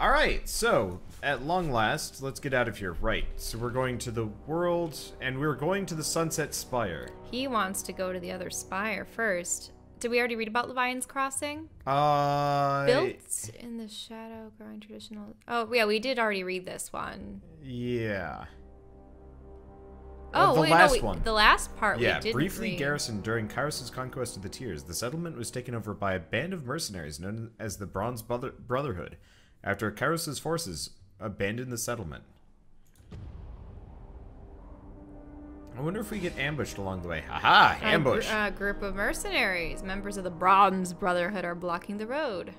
Alright, so, at long last, let's get out of here. Right, so we're going to the world, and we're going to the Sunset Spire. He wants to go to the other spire first. Did we already read about Levine's Crossing? Built in the shadow, growing traditional... Oh, yeah, we did already read this one. Yeah. Oh, the wait, last no, one. The last part yeah, we didn't briefly read. garrisoned during Kairos' conquest of the Tears, the settlement was taken over by a band of mercenaries known as the Bronze Brotherhood, after Kairos' forces abandoned the settlement. I wonder if we get ambushed along the way. Haha, ambush! A group of mercenaries, members of the Bronze Brotherhood, are blocking the road.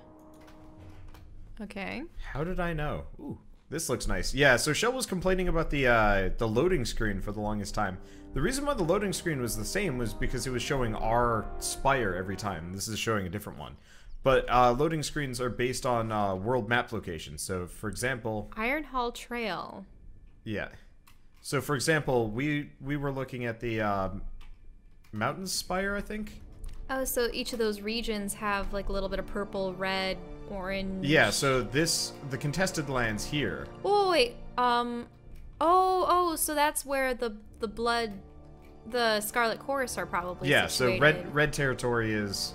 Okay. How did I know? Ooh, this looks nice. Yeah, so Shell was complaining about the loading screen for the longest time. The reason why the loading screen was the same was because it was showing our spire every time. This is showing a different one. But loading screens are based on world map locations. So, for example... Iron Hall Trail. Yeah. So, for example, we were looking at the Mountain Spire, I think? Oh, so each of those regions have like a little bit of purple, red, orange... Yeah, so the contested lands here. Oh, wait, so that's where the Scarlet Chorus are probably situated. So red territory is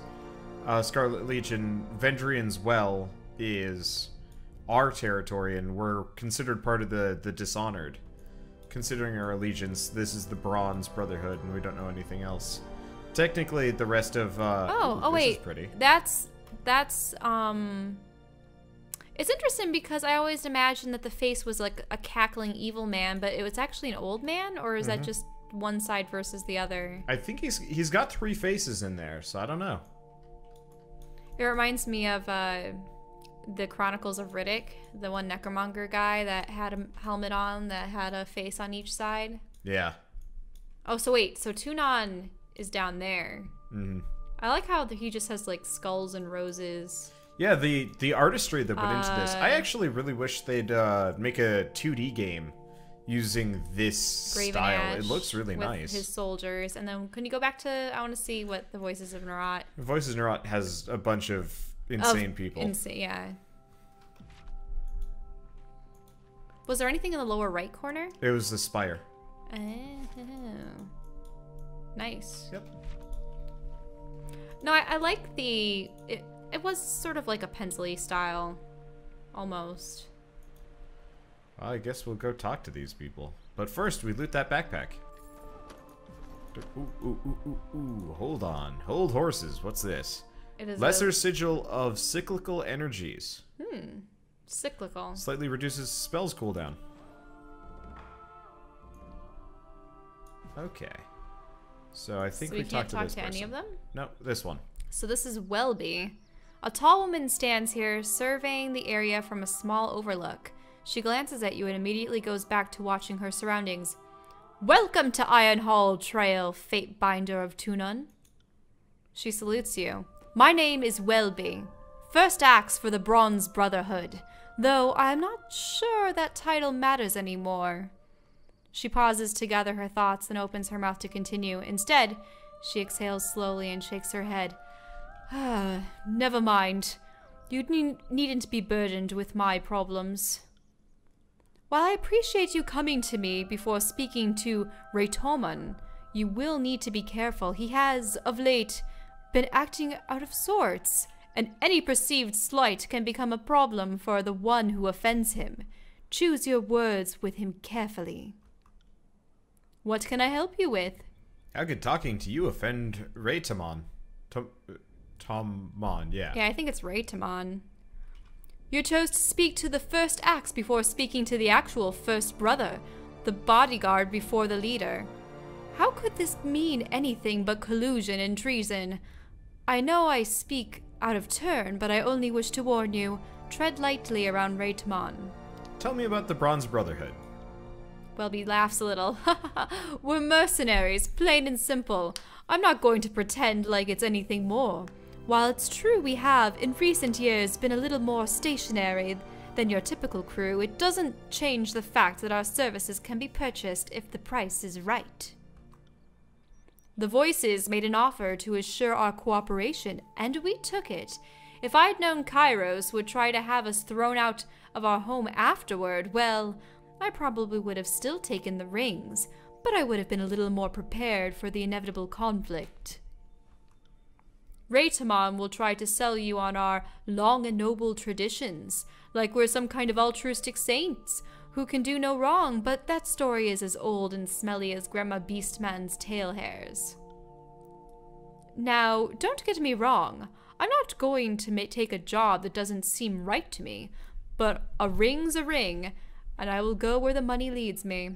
Scarlet Legion. Vendrian's Well is our territory, and we're considered part of the Dishonored. Considering our allegiance, this is the Bronze Brotherhood, and we don't know anything else. Technically, the rest of wait, is pretty. That's it's interesting because I always imagined that the face was like a cackling evil man, but it was actually an old man, or is that just one side versus the other? I think he's got 3 faces in there, so I don't know. It reminds me of the Chronicles of Riddick, the one necromonger guy that had a helmet on that had a face on each side. Yeah. Oh, so wait, so Tunon is down there. I like how he just has like skulls and roses. Yeah, the artistry that went into this. I actually really wish they'd make a 2D game using this Graven style. Ash It looks really with nice. his soldiers. And then can you go back to, I want to see what the Voices of Nerat. Voices Nerat has a bunch of insane people. Yeah. Was there anything in the lower right corner? It was the spire. Oh. Nice. Yep. No, I like it was sort of like a pencil-y style, almost. Well, I guess we'll go talk to these people. But first, we loot that backpack. Ooh, hold on. Hold horses. What's this? It is Lesser Sigil of Cyclical Energies. Cyclical. Slightly reduces spells cooldown. Okay. So I think we talked to this person. Any of them? No, this one. So this is Welby. A tall woman stands here, surveying the area from a small overlook. She glances at you and immediately goes back to watching her surroundings. Welcome to Iron Hall Trail, Fatebinder of Tunon. She salutes you. My name is Welby. First axe for the Bronze Brotherhood, though I am not sure that title matters anymore. She pauses to gather her thoughts and opens her mouth to continue. Instead, she exhales slowly and shakes her head. Never mind. You needn't be burdened with my problems. While I appreciate you coming to me before speaking to Raytomon, you will need to be careful. He has, of late, been acting out of sorts, and any perceived slight can become a problem for the one who offends him. Choose your words with him carefully. What can I help you with? How could talking to you offend Raytomon? Tommon, yeah. Yeah, I think it's Raytomon. You chose to speak to the first axe before speaking to the actual first brother, the bodyguard before the leader. How could this mean anything but collusion and treason? I know I speak out of turn, but I only wish to warn you, tread lightly around Raytomon. Tell me about the Bronze Brotherhood. Welby laughs a little. We're mercenaries, plain and simple. I'm not going to pretend like it's anything more. While it's true we have, in recent years, been a little more stationary than your typical crew, it doesn't change the fact that our services can be purchased if the price is right. The Voices made an offer to assure our cooperation, and we took it. If I'd known Kairos would try to have us thrown out of our home afterward, well, I probably would have still taken the rings, but I would have been a little more prepared for the inevitable conflict. Raytamon will try to sell you on our long and noble traditions, like we're some kind of altruistic saints who can do no wrong, but that story is as old and smelly as Grandma Beastman's tail hairs. Now, don't get me wrong, I'm not going to take a job that doesn't seem right to me, but a ring's a ring, and I will go where the money leads me.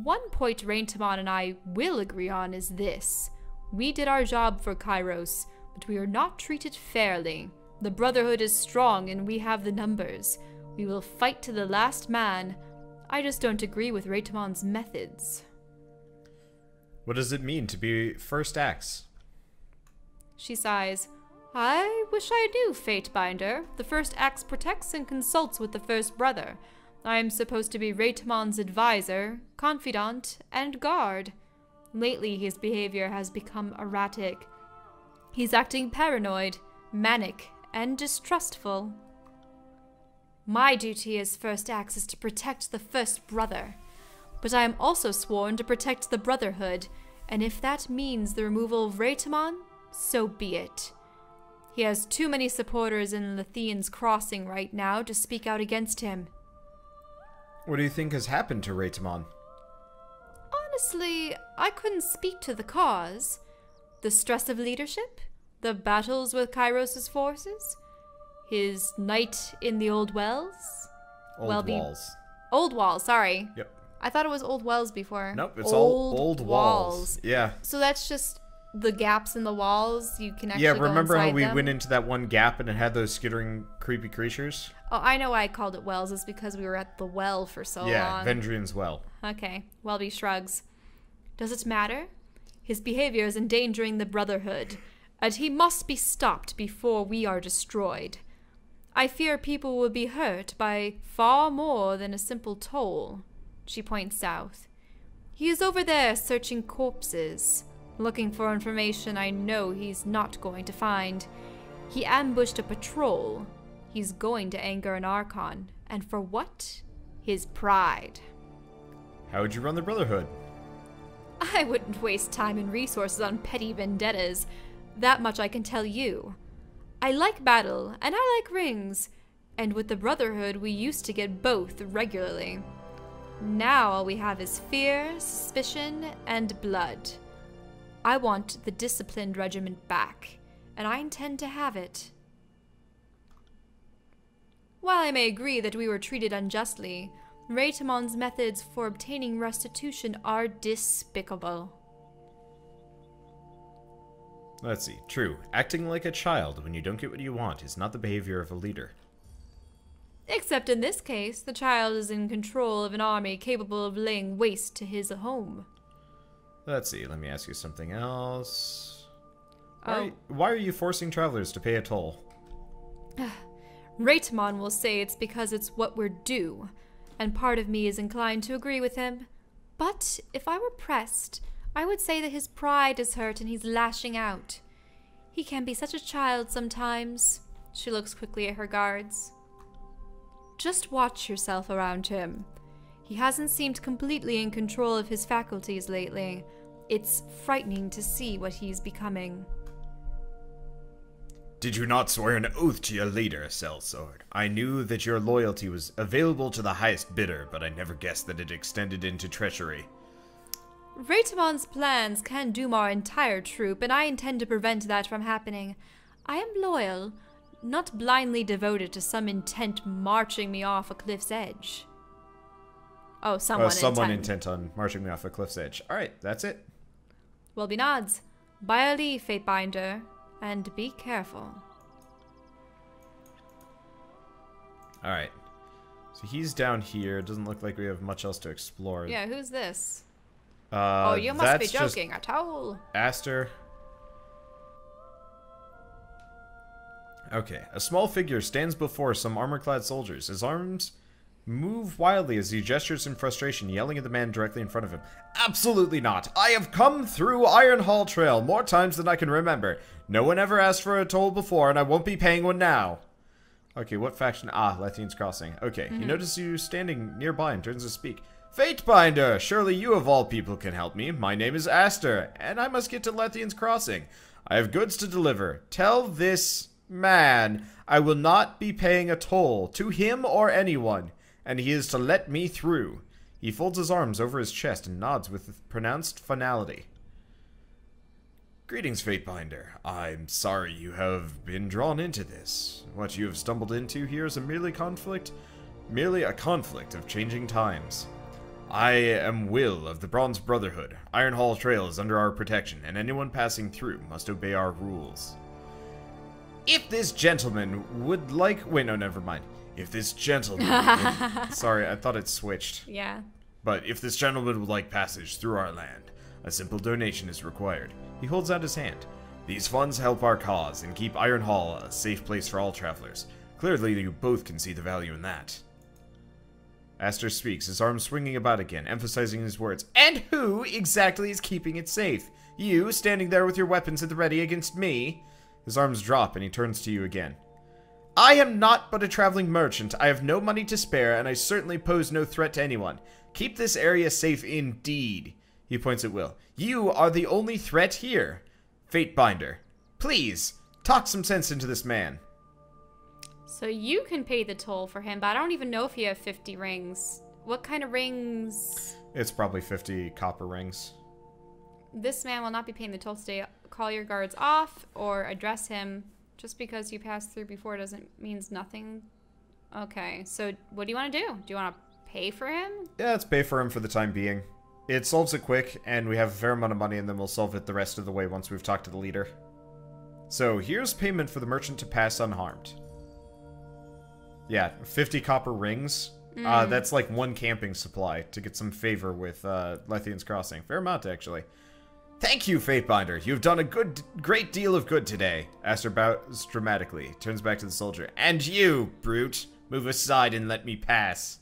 One point Raytamon and I will agree on is this. We did our job for Kairos, but we are not treated fairly. The Brotherhood is strong and we have the numbers. We will fight to the last man. I just don't agree with Raytamon's methods. What does it mean to be first axe? She sighs. I wish I knew, Fatebinder. The first axe protects and consults with the first brother. I am supposed to be Raytamon's advisor, confidant, and guard. Lately, his behavior has become erratic. He's acting paranoid, manic, and distrustful. My duty as first axe is to protect the first brother. But I am also sworn to protect the Brotherhood, and if that means the removal of Raytamon, so be it. He has too many supporters in Lithian's Crossing right now to speak out against him. What do you think has happened to Raytamon? Honestly, I couldn't speak to the cause. The stress of leadership? The battles with Kairos' forces? His night in the Old Wells? Old Walls. Old Walls, sorry. Yep. I thought it was Old Wells before. Nope, it's all Old Walls. Yeah. So that's just the gaps in the walls. You can actually Yeah, remember go how inside we them? went into that one gap and it had those skittering, creepy creatures? Oh, I know why I called it Wells. It's because we were at the well for so long. Yeah, Vendrian's Well. Okay, Welby shrugs. Does it matter? His behavior is endangering the Brotherhood, and he must be stopped before we are destroyed. I fear people will be hurt by far more than a simple toll. She points south. He is over there searching corpses, looking for information I know he's not going to find. He ambushed a patrol. He's going to anger an Archon. And for what? His pride. How would you run the Brotherhood? I wouldn't waste time and resources on petty vendettas. That much I can tell you. I like battle, and I like rings. And with the Brotherhood, we used to get both regularly. Now all we have is fear, suspicion, and blood. I want the disciplined regiment back, and I intend to have it. While I may agree that we were treated unjustly, Raytamon's methods for obtaining restitution are despicable. Let's see. True. Acting like a child when you don't get what you want is not the behavior of a leader. Except in this case, the child is in control of an army capable of laying waste to his home. Let's see. Let me ask you something else. Oh. Why are you forcing travelers to pay a toll? Raytamon will say it's because it's what we're due, and part of me is inclined to agree with him. But if I were pressed, I would say that his pride is hurt and he's lashing out. He can be such a child sometimes. She looks quickly at her guards. Just watch yourself around him. He hasn't seemed completely in control of his faculties lately. It's frightening to see what he's becoming. Did you not swear an oath to your leader, Sellsword? I knew that your loyalty was available to the highest bidder, but I never guessed that it extended into treachery. Raytamon's plans can doom our entire troop, and I intend to prevent that from happening. I am loyal, not blindly devoted to some intent marching me off a cliff's edge. Oh, someone intent on marching me off a cliff's edge. Alright, that's it. Welby nods. By a leave, Fatebinder, and be careful. Alright. So he's down here. Doesn't look like we have much else to explore. Yeah, who's this? Oh, you must be joking. A towel. Aster. Okay. A small figure stands before some armor-clad soldiers. His arms move wildly as he gestures in frustration, yelling at the man directly in front of him. Absolutely not. I have come through Iron Hall Trail more times than I can remember. No one ever asked for a toll before, and I won't be paying one now. Okay, what faction? Ah, Lethian's Crossing. Okay, he notices you standing nearby and turns to speak. Fatebinder, surely you of all people can help me. My name is Aster, and I must get to Lethian's Crossing. I have goods to deliver. Tell this man I will not be paying a toll to him or anyone, and he is to let me through. He folds his arms over his chest and nods with pronounced finality. Greetings, Fatebinder. I'm sorry you have been drawn into this. What you have stumbled into here is merely a conflict of changing times. I am Will of the Bronze Brotherhood. Iron Hall Trail is under our protection, and anyone passing through must obey our rules. If this gentleman would like... Wait, no, never mind. If this gentleman... Sorry, I thought it switched. Yeah. But if this gentleman would like passage through our land, a simple donation is required. He holds out his hand. These funds help our cause and keep Iron Hall a safe place for all travelers. Clearly, you both can see the value in that. Aster speaks, his arms swinging about again, emphasizing his words. And who exactly is keeping it safe? You, standing there with your weapons at the ready against me? His arms drop and he turns to you again. I am not but a traveling merchant. I have no money to spare, and I certainly pose no threat to anyone. Keep this area safe indeed. He points at Will. You are the only threat here. Fatebinder, please, talk some sense into this man. So you can pay the toll for him, but I don't even know if you have 50 rings. What kind of rings? It's probably 50 copper rings. This man will not be paying the toll today. Call your guards off or address him. Just because you passed through before means nothing. Okay, so what do you want to do? Do you want to pay for him? Yeah, let's pay for him for the time being. It solves it quick, and we have a fair amount of money, and then we'll solve it the rest of the way once we've talked to the leader. So, here's payment for the merchant to pass unharmed. Yeah, 50 copper rings. That's like one camping supply to get some favor with Lethian's Crossing. Fair amount, actually. Thank you, Fatebinder. You've done a great deal of good today. Aster bows dramatically, turns back to the soldier. And you, brute, move aside and let me pass.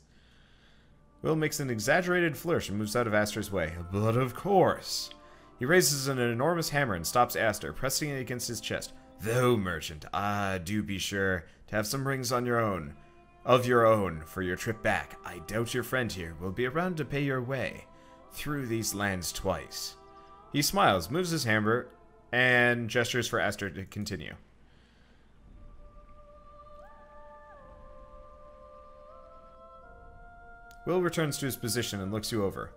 Will makes an exaggerated flourish and moves out of Aster's way. But of course. He raises an enormous hammer and stops Aster, pressing it against his chest. Though, merchant, do be sure to have some rings on your own, for your trip back. I doubt your friend here will be around to pay your way through these lands twice. He smiles, moves his hammer, and gestures for Aster to continue. Will returns to his position and looks you over.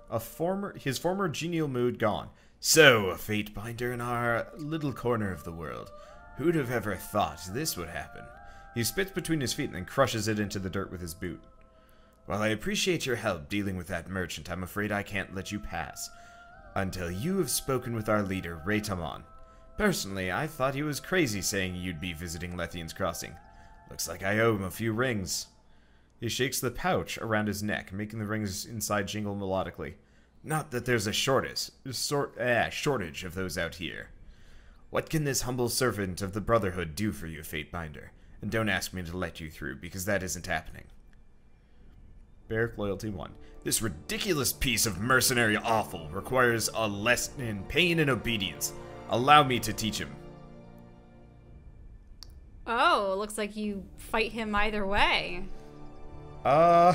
His former genial mood gone. So, a Fatebinder in our little corner of the world. Who'd have ever thought this would happen? He spits between his feet and then crushes it into the dirt with his boot. While I appreciate your help dealing with that merchant, I'm afraid I can't let you pass until you have spoken with our leader, Raytamon. Personally, I thought he was crazy saying you'd be visiting Lethian's Crossing. Looks like I owe him a few rings. He shakes the pouch around his neck, making the rings inside jingle melodically. Not that there's a shortage of those out here. What can this humble servant of the Brotherhood do for you, Fatebinder? And don't ask me to let you through, because that isn't happening. Barrack Loyalty 1. This ridiculous piece of mercenary offal requires a lesson in pain and obedience. Allow me to teach him. Oh, looks like you fight him either way. I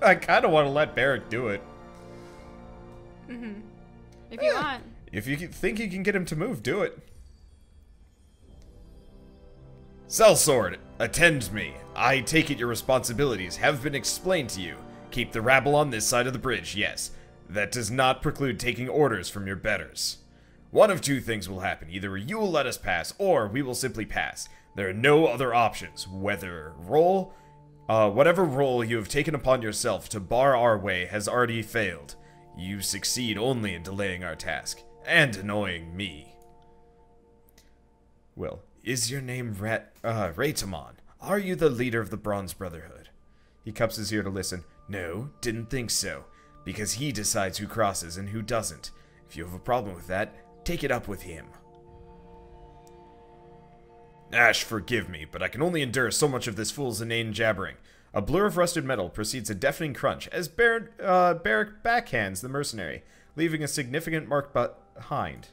kind of want to let Barrack do it. If you want. If you think you can get him to move, do it. Sellsword, attend me. I take it your responsibilities have been explained to you. Keep the rabble on this side of the bridge, yes. That does not preclude taking orders from your betters. One of two things will happen. Either you will let us pass, or we will simply pass. There are no other options. Whatever role you have taken upon yourself to bar our way has already failed. You succeed only in delaying our task, and annoying me. Will, is your name Raytamon? Are you the leader of the Bronze Brotherhood? He cups his ear to listen. No, didn't think so. Because he decides who crosses and who doesn't. If you have a problem with that, take it up with him. Ash, forgive me, but I can only endure so much of this fool's inane jabbering. A blur of rusted metal precedes a deafening crunch as Barrick backhands the mercenary, leaving a significant mark behind.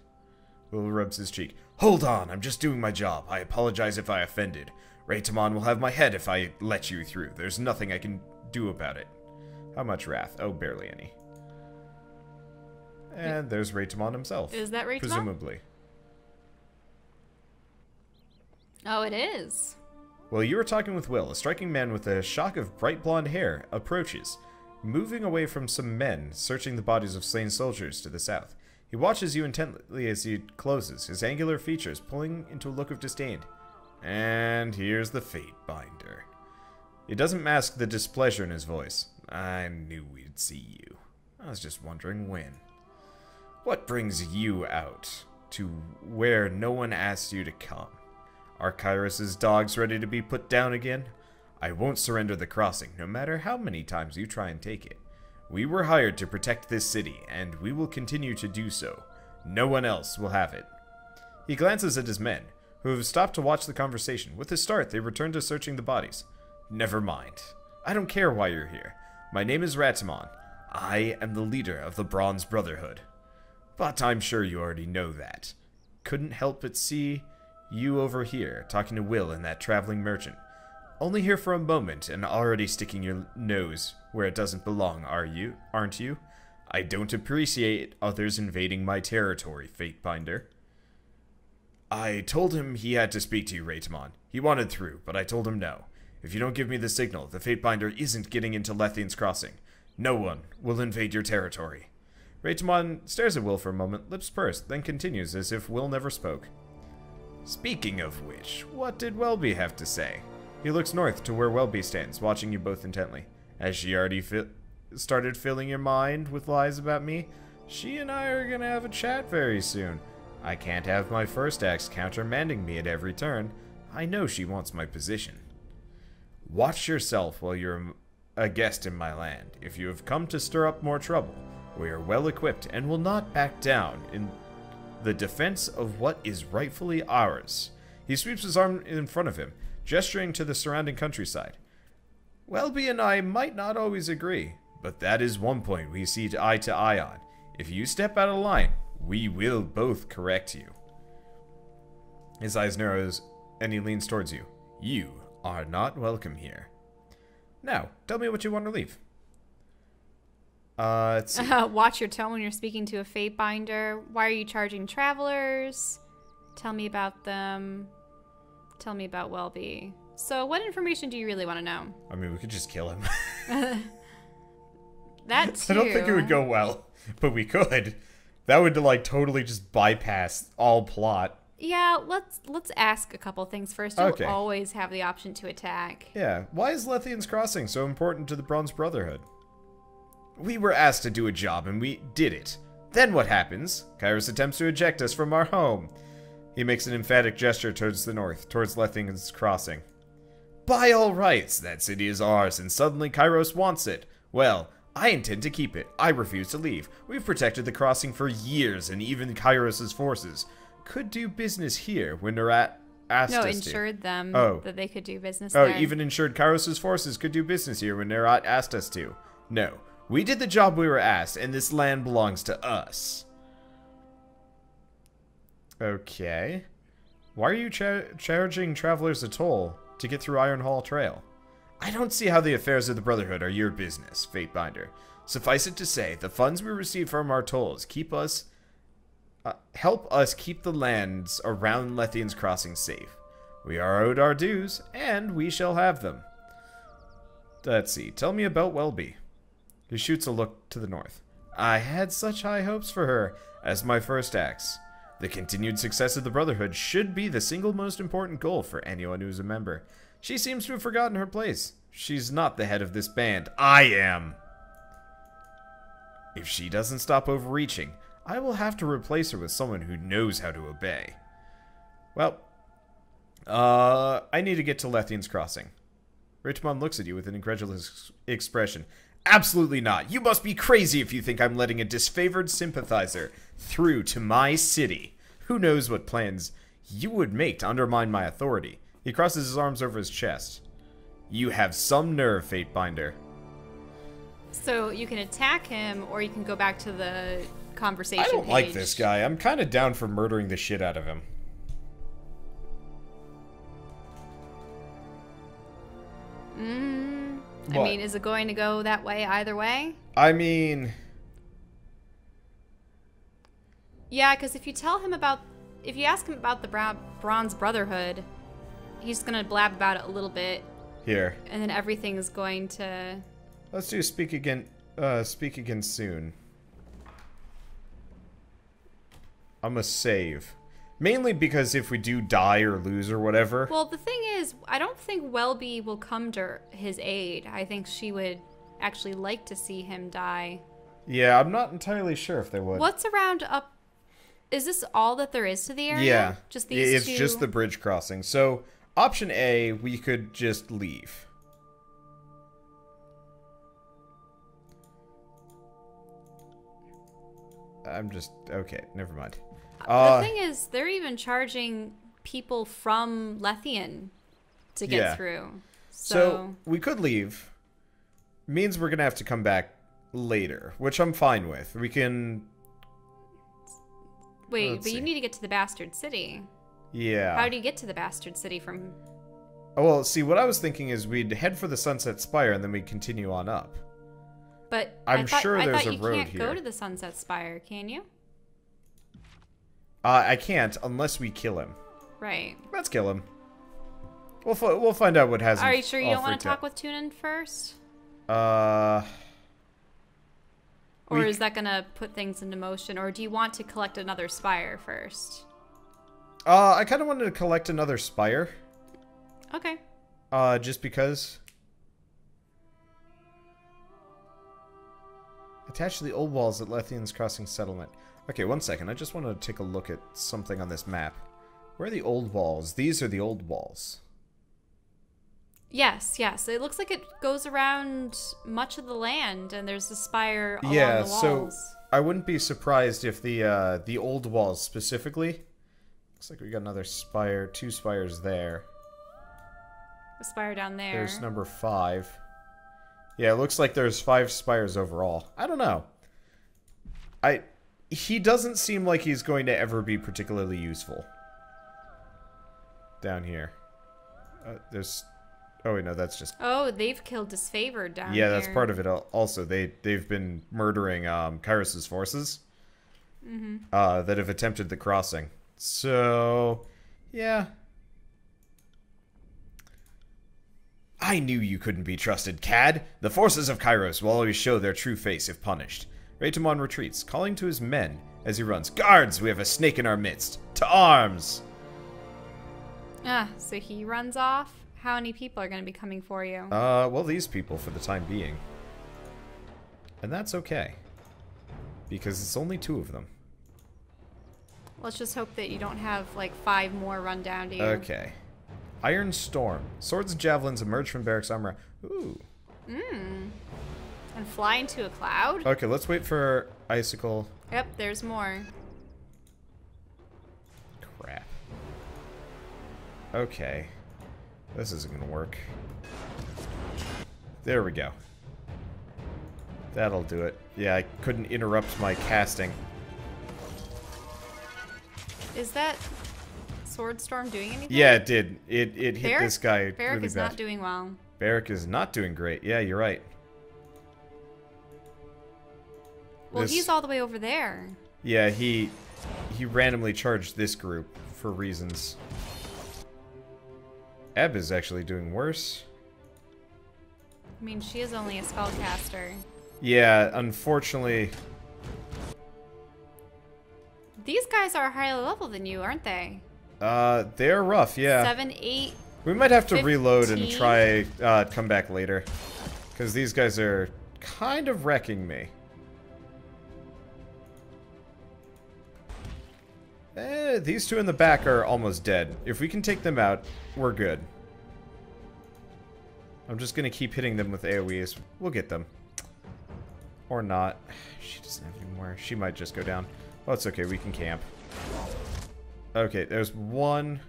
Will rubs his cheek. Hold on, I'm just doing my job. I apologize if I offended. Raytamon will have my head if I let you through. There's nothing I can do about it. How much wrath? Oh, barely any. And there's Raytamon himself. Is that Raytamon? Presumably. Oh, it is. Well, you were talking with Will. A striking man with a shock of bright blonde hair approaches, moving away from some men searching the bodies of slain soldiers to the south. He watches you intently as he closes, his angular features pulling into a look of disdain. And here's the Fatebinder. He doesn't mask the displeasure in his voice. I knew we'd see you. I was just wondering when. What brings you out to where no one asked you to come? Are Kairos' dogs ready to be put down again? I won't surrender the crossing, no matter how many times you try and take it. We were hired to protect this city, and we will continue to do so. No one else will have it. He glances at his men, who have stopped to watch the conversation. With a start, they return to searching the bodies. Never mind. I don't care why you're here. My name is Raytamon. I am the leader of the Bronze Brotherhood. But I'm sure you already know that. Couldn't help but see you over here, talking to Will and that traveling merchant. Only here for a moment, and already sticking your nose where it doesn't belong, aren't you? I don't appreciate others invading my territory, Fatebinder. I told him he had to speak to you, Raytamon. He wanted through, but I told him no. If you don't give me the signal, the Fatebinder isn't getting into Lethian's Crossing. No one will invade your territory. Raytamon stares at Will for a moment, lips pursed, then continues as if Will never spoke. Speaking of which, what did Welby have to say? He looks north to where Welby stands, watching you both intently. Has she already started filling your mind with lies about me? She and I are gonna have a chat very soon. I can't have my first axe countermanding me at every turn. I know she wants my position. Watch yourself while you're a guest in my land. If you have come to stir up more trouble, we are well equipped and will not back down in the defense of what is rightfully ours. He sweeps his arm in front of him, gesturing to the surrounding countryside. Welby and I might not always agree, but that is one point we see eye to eye on. If you step out of line, we will both correct you. His eyes narrows, and he leans towards you. You are not welcome here. Now, tell me what you want to leave. Let's see. Watch your tone when you're speaking to a Fatebinder. Why are you charging travelers? Tell me about them. Tell me about Welby. So what information do you really want to know? I mean, we could just kill him. That too. I don't think it would go well, but we could. That would, like, totally just bypass all plot. Yeah, let's ask a couple things first. You always have the option to attack. Yeah. Why is Lethian's Crossing so important to the Bronze Brotherhood? We were asked to do a job, and we did it. Then what happens? Kairos attempts to eject us from our home. He makes an emphatic gesture towards the north, towards Lethian's Crossing. By all rights, that city is ours, and suddenly Kairos wants it. Well, I intend to keep it. I refuse to leave. We've protected the crossing for years, and even Kairos' forces could do business here when they're asked us to. No, ensured them that they could do business there. Oh, even ensured Kairos' forces could do business here when they're asked us to. No. We did the job we were asked, and this land belongs to us. Okay. Why are you charging travelers a toll to get through Iron Hall Trail? I don't see how the affairs of the Brotherhood are your business, Fatebinder. Suffice it to say, the funds we receive from our tolls help us keep the lands around Lethian's Crossing safe. We are owed our dues, and we shall have them. Let's see. Tell me about Welby. He shoots a look to the north. I had such high hopes for her as my first axe. The continued success of the Brotherhood should be the single most important goal for anyone who's a member. She seems to have forgotten her place. She's not the head of this band. I am. If she doesn't stop overreaching, I will have to replace her with someone who knows how to obey. Well, I need to get to Lethian's Crossing. Richmond looks at you with an incredulous expression. Absolutely not. You must be crazy if you think I'm letting a disfavored sympathizer through to my city. Who knows what plans you would make to undermine my authority. He crosses his arms over his chest. You have some nerve, Fatebinder. So you can attack him, or you can go back to the conversation I don't page. like this guy. I'm kind of down for murdering the shit out of him. I mean, is it going to go that way either way? I mean... Yeah, because if you ask him about the Bronze Brotherhood, he's going to blab about it a little bit. Here. And then everything is going to... Let's do speak again soon. I'm gonna save. Mainly because if we do die or lose or whatever... Well, the thing is, I don't think Welby will come to his aid. I think she would actually like to see him die. Yeah, I'm not entirely sure if they would. What's around up... Is this all that there is to the area? Yeah. Just these two? It's just the bridge crossing. So, option A, we could just leave. I'm just... Okay, never mind. The thing is, they're even charging people from Lethian to get through. So, we could leave. Means we're going to have to come back later, which I'm fine with. We can... Wait, but you need to get to the Bastard City. Yeah. How do you get to the Bastard City from... Oh, well, see, what I was thinking is we'd head for the Sunset Spire and then we'd continue on up. But I'm sure there's a road here. you can't go to the Sunset Spire, can you? I can't unless we kill him. Right. Let's kill him. We'll find out what has him. Are you sure you don't want to talk with Tunin first? Or is that gonna put things into motion? Or do you want to collect another spire first? I kind of wanted to collect another spire. Okay. Just because. Attached to the old walls at Lethian's Crossing Settlement. Okay, one second. I just want to take a look at something on this map. Where are the old walls? These are the old walls. Yes, yes. It looks like it goes around much of the land, and there's a spire along the walls. So I wouldn't be surprised if the old walls specifically. Looks like we got another spire, 2 spires there. A spire down there. There's number 5. Yeah, it looks like there's 5 spires overall. I don't know. He doesn't seem like he's going to ever be particularly useful. Down here. There's... Oh, wait, no, that's just... Oh, they've killed Disfavored down here. Yeah, that's part of it also. They've been murdering Kyrus's forces that have attempted the crossing. So, yeah. I knew you couldn't be trusted, Cad. The forces of Kairos will always show their true face if punished. Raytamon retreats, calling to his men as he runs. Guards, we have a snake in our midst. To arms! So he runs off? How many people are going to be coming for you? Well, these people for the time being. And that's okay. Because it's only 2 of them. Let's just hope that you don't have, like, 5 more run down to you. Okay. Iron Storm. Swords and javelins emerge from Barrack's armor. Ooh. And fly into a cloud? Okay, let's wait for Icicle. Yep, there's more. Crap. Okay. This isn't gonna work. There we go. That'll do it. Yeah, I couldn't interrupt my casting. Is that Sword Storm doing anything? Yeah, it did. It hit this guy Barrack really is bad. not doing well. Barrack is not doing great. Yeah, you're right. Well, he's all the way over there. Yeah, he randomly charged this group for reasons. Ebb is actually doing worse. I mean, she is only a spellcaster. Yeah, unfortunately. These guys are higher level than you, aren't they? They're rough, yeah. 7, 8. We might have to 15? reload and try come back later. Because these guys are kind of wrecking me. These 2 in the back are almost dead. If we can take them out, we're good. I'm just gonna keep hitting them with AoEs. We'll get them. Or not. She doesn't have any more. She might just go down. Oh, it's okay. We can camp. Okay, there's 1.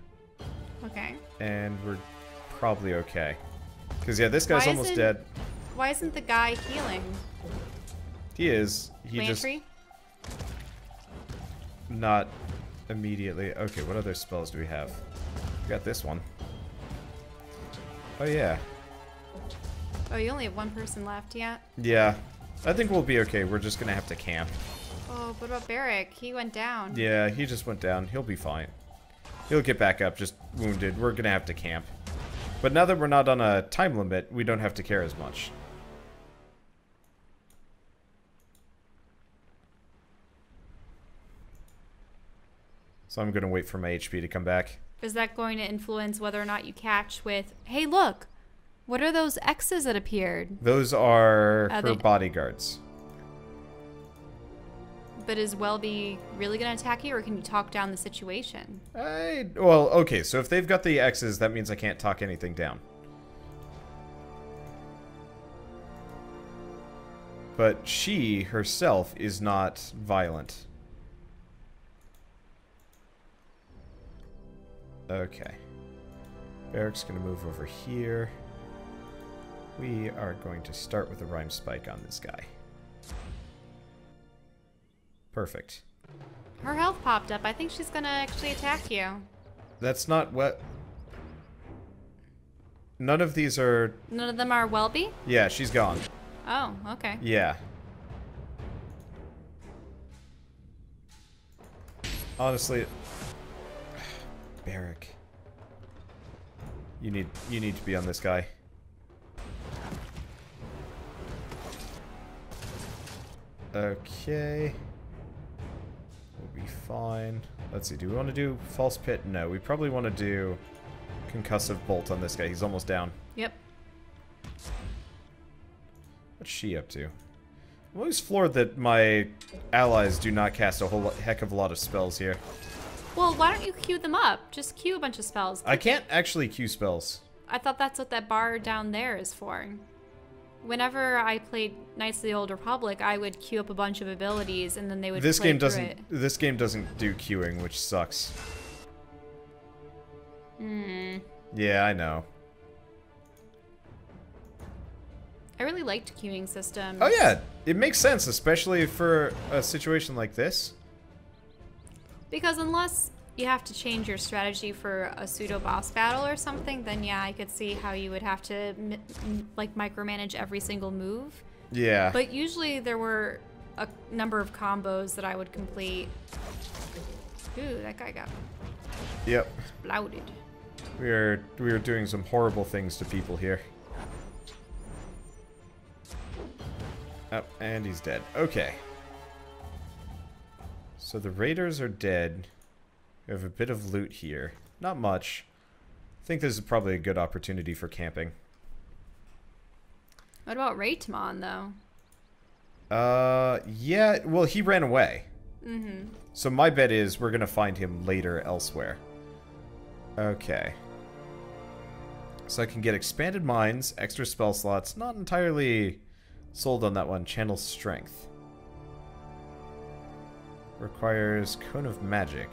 Okay. And we're probably okay. Because, yeah, this guy's almost dead. Why isn't the guy healing? He is. He Lantry? just... Not immediately. Okay, what other spells do we have? We got this one. Oh, yeah. Oh, you only have one person left yet? Yeah. I think we'll be okay. We're just gonna have to camp. Oh, what about Barrick? He went down. Yeah, he just went down. He'll be fine. He'll get back up, just wounded. We're gonna have to camp. But now that we're not on a time limit, we don't have to care as much. So I'm gonna wait for my HP to come back. Is that going to influence whether or not you catch with... Hey, look! What are those X's that appeared? Those are her bodyguards. But is Welby really going to attack you, or can you talk down the situation? Well, okay, so if they've got the X's, that means I can't talk anything down. But she, herself, is not violent. Okay. Barrick's gonna move over here. We are going to start with a rhyme spike on this guy. Perfect. Her health popped up. I think she's gonna actually attack you. That's not what... None of these are... None of them are Welby? Yeah, she's gone. Oh, okay. Yeah. Honestly... Barrick. You need to be on this guy. Okay. We'll be fine. Let's see, do we want to do False Pit? No, we probably want to do Concussive Bolt on this guy. He's almost down. Yep. What's she up to? I'm always floored that my allies do not cast a whole heck of a lot of spells here. Well, why don't you queue them up? Just queue a bunch of spells. I can't actually queue spells. I thought that's what that bar down there is for. Whenever I played Knights of the Old Republic, I would queue up a bunch of abilities, and then they would. This play game through doesn't. it. This game doesn't do queuing, which sucks. Hmm. Yeah, I know. I really liked queuing systems. Oh yeah, it makes sense, especially for a situation like this. Because unless you have to change your strategy for a pseudo boss battle or something, then yeah, I could see how you would have to like micromanage every single move. Yeah. But usually there were a number of combos that I would complete. Ooh, that guy got exploded. We are doing some horrible things to people here. Oh, and he's dead. Okay. So the raiders are dead. We have a bit of loot here. Not much. I think this is probably a good opportunity for camping. What about Raytmon, though? Yeah, well, he ran away. Mm-hmm. So my bet is we're gonna find him later elsewhere. Okay. So I can get expanded minds, extra spell slots. Not entirely sold on that one. Channel strength. Requires Cone of Magic.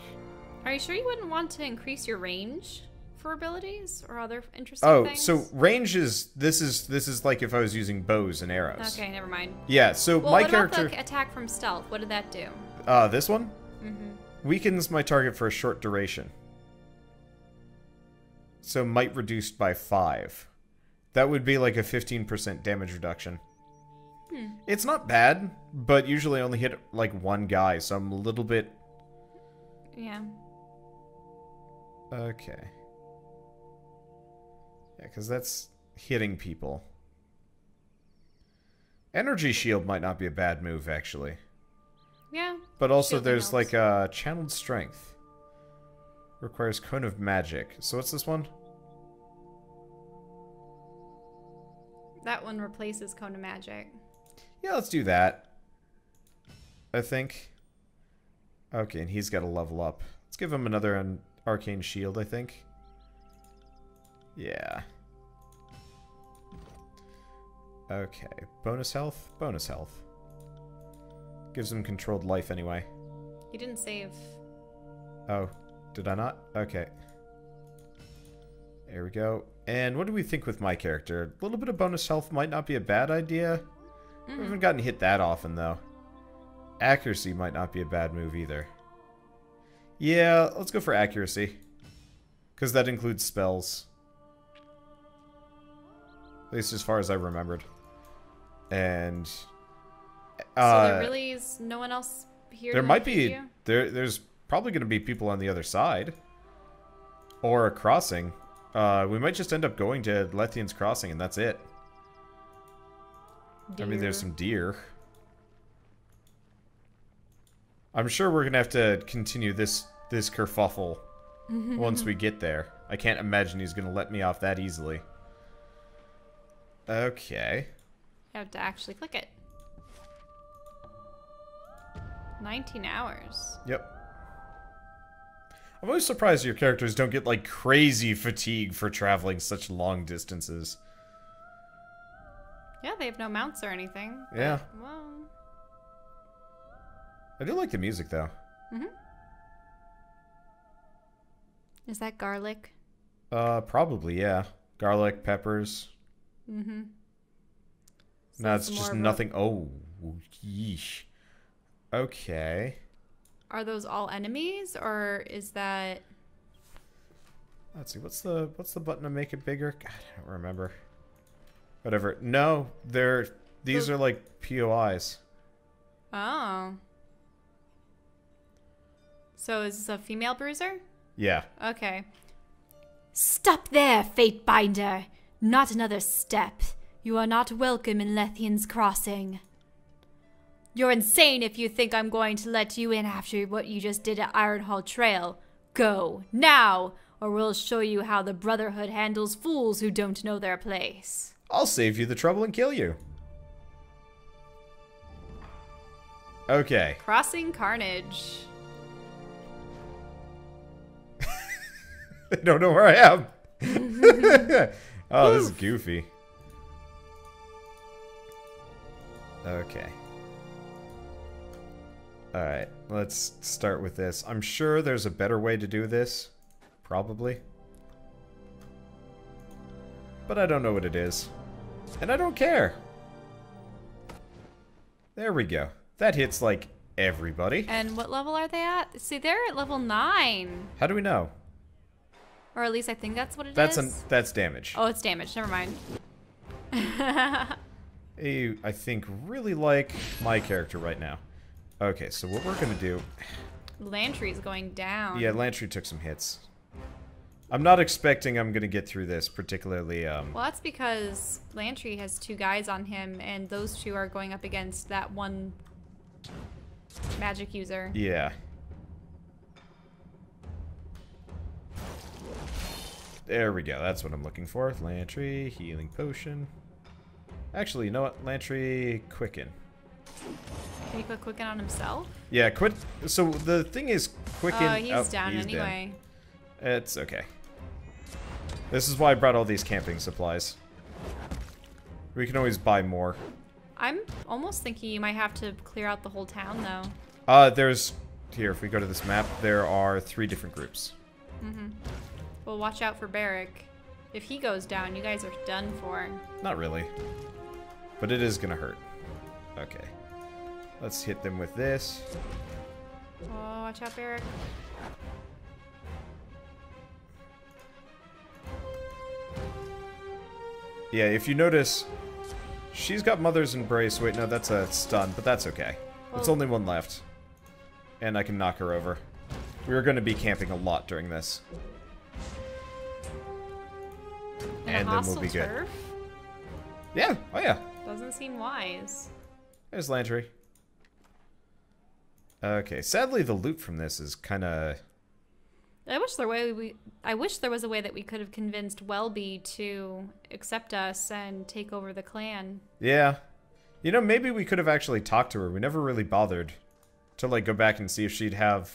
Are you sure you wouldn't want to increase your range for abilities or other interesting things? So range is this is like if I was using bows and arrows. Okay, never mind. Yeah, so well, my what character about the attack from stealth? What did that do? This one? Mm-hmm. Weakens my target for a short duration. So might reduced by 5. That would be like a 15% damage reduction. It's not bad, but usually I only hit like one guy, so I'm a little bit... Yeah. Okay. Yeah, because that's hitting people. Energy shield might not be a bad move, actually. Yeah. But also Shielding there's helps. like channeled strength. Requires Cone of Magic. So what's this one? That one replaces Cone of Magic. Yeah, let's do that. I think. Okay, and he's got to level up. Let's give him another arcane shield, I think. Yeah. Okay, bonus health, bonus health. Gives him controlled life anyway. You didn't save. Oh, did I not? Okay. There we go. And what do we think with my character? A little bit of bonus health might not be a bad idea. We haven't gotten hit that often, though. Accuracy might not be a bad move, either. Yeah, let's go for accuracy. Because that includes spells. At least as far as I remembered. And... so there really is no one else here there to might be... you? There's probably going to be people on the other side. Or a crossing. We might just end up going to Lethian's Crossing, and that's it. Deer. I mean, there's some deer. I'm sure we're going to have to continue this kerfuffle once we get there. I can't imagine he's going to let me off that easily. Okay. You have to actually click it. 19 hours. Yep. I'm always surprised your characters don't get, like, crazy fatigue for traveling such long distances. Yeah, they have no mounts or anything. But, Yeah. well... I do like the music, though. Is that garlic? Probably, yeah. Garlic, peppers. So No, it's more just of a- nothing. Oh, yeesh. Okay. Are those all enemies, or is that... Let's see. What's the button to make it bigger? God, I don't remember. Whatever. No, these are like POIs. Oh. So is this a female bruiser? Yeah. Okay. Stop there, Fatebinder! Not another step. You are not welcome in Lethian's Crossing. You're insane if you think I'm going to let you in after what you just did at Ironhall Trail. Go, now, or we'll show you how the Brotherhood handles fools who don't know their place. I'll save you the trouble and kill you. Okay. Crossing Carnage. I don't know where I am. Oh, this is goofy. Okay. Alright, let's start with this. I'm sure there's a better way to do this. Probably. But I don't know what it is. And I don't care. There we go. That hits, like, everybody. And what level are they at? See, they're at level 9. How do we know? Or at least I think that's what it is. That's damage. Oh, it's damage. Never mind. I think, really like my character right now. Okay, so what we're going to do... Lantry's going down. Yeah, Lantry took some hits. I'm not expecting I'm going to get through this, particularly... Well, that's because Lantry has 2 guys on him, and those 2 are going up against that one magic user. Yeah. There we go. That's what I'm looking for. Lantry, healing potion. Actually, you know what? Lantry, quicken. Can he put Quicken on himself? Yeah, quit. So the thing is, quicken. Oh, he's down anyway. Dead. It's okay. This is why I brought all these camping supplies. We can always buy more. I'm almost thinking you might have to clear out the whole town, though. There's... Here, if we go to this map, there are 3 different groups. Well, watch out for Barrick. If he goes down, you guys are done for. Not really. But it is gonna hurt. Okay. Let's hit them with this. Oh, watch out, Barrick. Yeah, if you notice, she's got Mother's Embrace. Wait, no, that's a stun, but that's okay. It's only 1 left. And I can knock her over. We are going to be camping a lot during this. And then we'll be good. Turf? Yeah, oh yeah. Doesn't seem wise. There's Lantry. Okay, sadly the loot from this is kind of... I wish there was a way that we could have convinced Welby to accept us and take over the clan. Yeah. You know, maybe we could have actually talked to her. We never really bothered to, like, go back and see if she'd have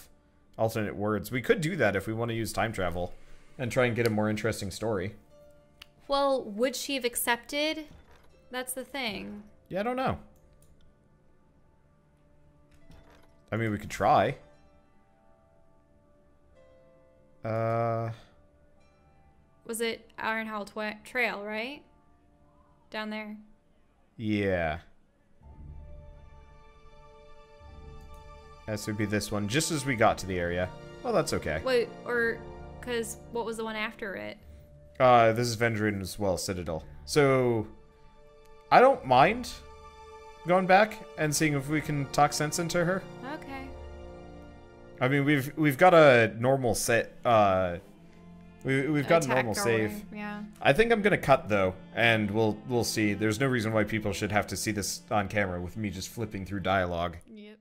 alternate words. We could do that if we want to use time travel and try and get a more interesting story. Well, would she have accepted? That's the thing. Yeah, I don't know. I mean, we could try. Was it Iron Hall Trail, right? Down there. Yeah. This would be this one, just as we got to the area. Well, that's okay. Wait, or... Because what was the one after it? This is Vendrin as well, Citadel. So, I don't mind going back and seeing if we can talk sense into her. Okay. I mean, we've got a normal set. We've got a normal save. Yeah. I think I'm gonna cut though, and we'll see. There's no reason why people should have to see this on camera with me just flipping through dialogue. Yep.